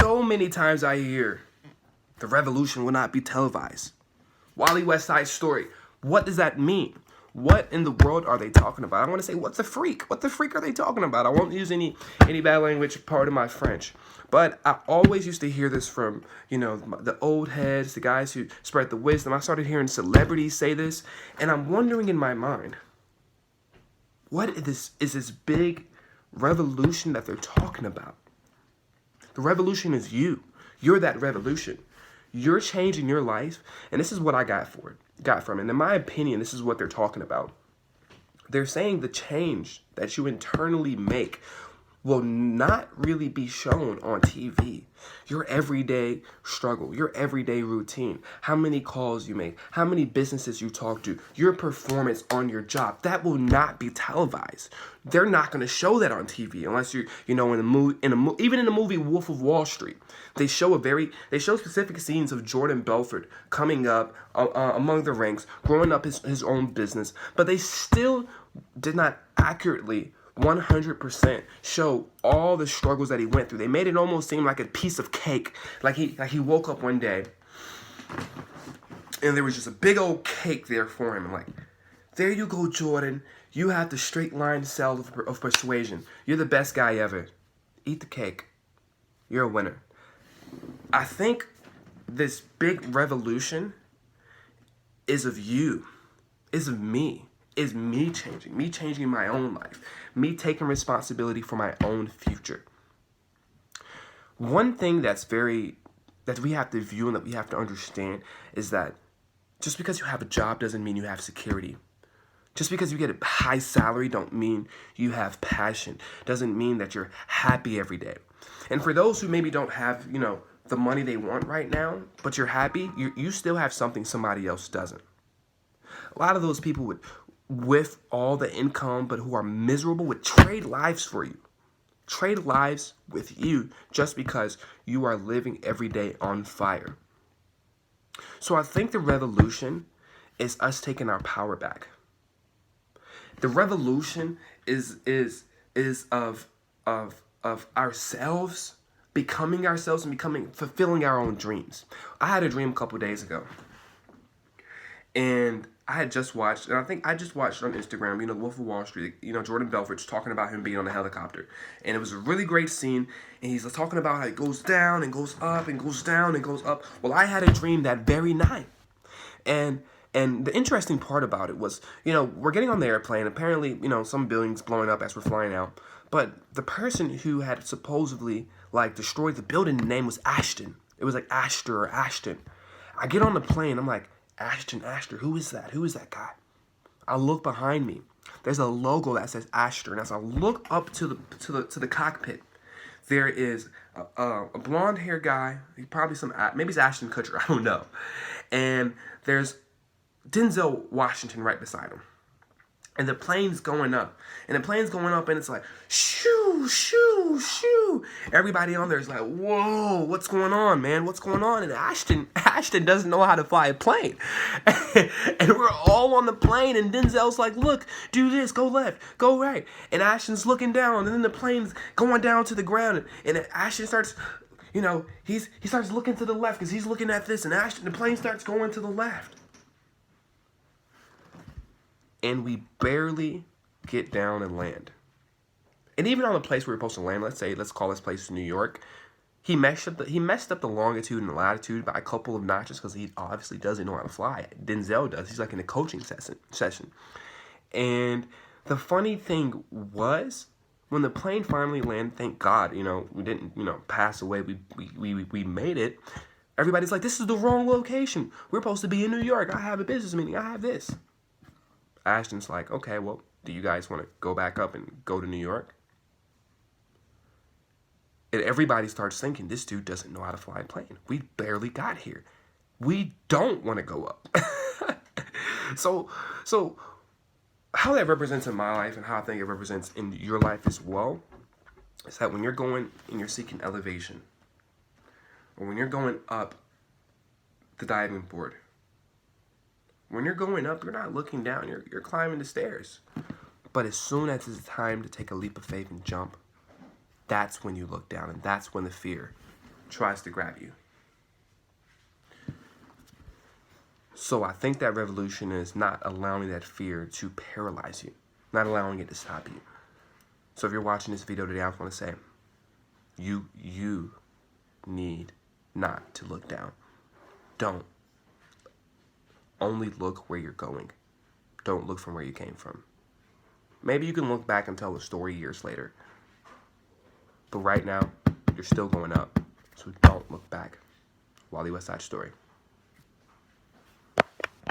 So many times I hear the revolution will not be televised. Wally West Side Story. What does that mean? What in the world are they talking about? I want to say, what's a freak? What the freak are they talking about? I won't use any bad language part of my French. But I always used to hear this from, the old heads, the guys who spread the wisdom. I started hearing celebrities say this, and I'm wondering in my mind, what is this big revolution that they're talking about? The revolution is you. You're that revolution. You're changing your life, and this is what I got from it. And in my opinion, this is what they're talking about. They're saying the change that you internally make will not really be shown on TV. Your everyday struggle, your everyday routine, how many calls you make, how many businesses you talk to, your performance on your job, that will not be televised. They're not going to show that on TV unless you're, in the movie, even in the movie Wolf of Wall Street, they show specific scenes of Jordan Belfort coming up among the ranks, growing up his own business, but they still did not accurately 100% show all the struggles that he went through. They made it almost seem like a piece of cake. Like he woke up one day and there was just a big old cake there for him. Like, there you go, Jordan. You have the straight line cell of persuasion. You're the best guy ever. Eat the cake. You're a winner. I think this big revolution is of you, is of me. Is me changing my own life, me taking responsibility for my own future. One thing that we have to view and that we have to understand is that just because you have a job doesn't mean you have security. Just because you get a high salary don't mean you have passion. Doesn't mean that you're happy every day. And for those who maybe don't have, the money they want right now, but you're happy, you still have something somebody else doesn't. A lot of those people with all the income, but who are miserable, would trade lives for you. Trade lives with you just because you are living every day on fire. So I think the revolution is us taking our power back. The revolution is of ourselves, becoming ourselves and fulfilling our own dreams. I had a dream a couple days ago. And I had just watched, and I think I just watched on Instagram, the Wolf of Wall Street, Jordan Belfort's talking about him being on a helicopter. And it was a really great scene, and he's talking about how it goes down and goes up and goes down and goes up. Well, I had a dream that very night. And the interesting part about it was, we're getting on the airplane. Apparently, some building's blowing up as we're flying out. But the person who had supposedly, destroyed the building, the name was Ashton. It was like Ashton or Ashton. I get on the plane, I'm like, Ashton, who is that? Who is that guy? I look behind me. There's a logo that says Ashton. As I look up to the cockpit, there is a blonde-haired guy. Maybe it's Ashton Kutcher. I don't know. And there's Denzel Washington right beside him. And the plane's going up. And it's like, shoo, shoo, shoo. Everybody on there is like, whoa, what's going on, man? What's going on? And Ashton doesn't know how to fly a plane. And we're all on the plane, and Denzel's like, look, do this, go left, go right. And Ashton's looking down, and then the plane's going down to the ground. And Ashton starts, he starts looking to the left because he's looking at this, and the plane starts going to the left. And we barely get down and land. And even on the place where we're supposed to land, let's call this place New York, he messed up the longitude and the latitude by a couple of notches because he obviously doesn't know how to fly. Denzel does. He's in a coaching session. And the funny thing was, when the plane finally landed, thank God, we didn't, pass away. We made it. Everybody's like, this is the wrong location. We're supposed to be in New York. I have a business meeting. I have this. Ashton's like, okay, well, do you guys want to go back up and go to New York? And everybody starts thinking, this dude doesn't know how to fly a plane. We barely got here. We don't want to go up. So how that represents in my life and how I think it represents in your life as well is that when you're going and you're seeking elevation, or when you're going up the diving board, when you're going up, you're not looking down. You're climbing the stairs. But as soon as it's time to take a leap of faith and jump, that's when you look down, and that's when the fear tries to grab you. So I think that revolution is not allowing that fear to paralyze you, not allowing it to stop you. So if you're watching this video today, I want to say, you need not to look down. Don't. Only look where you're going. Don't look from where you came from. Maybe you can look back and tell the story years later. But right now, you're still going up. So don't look back. Wally Westside Story.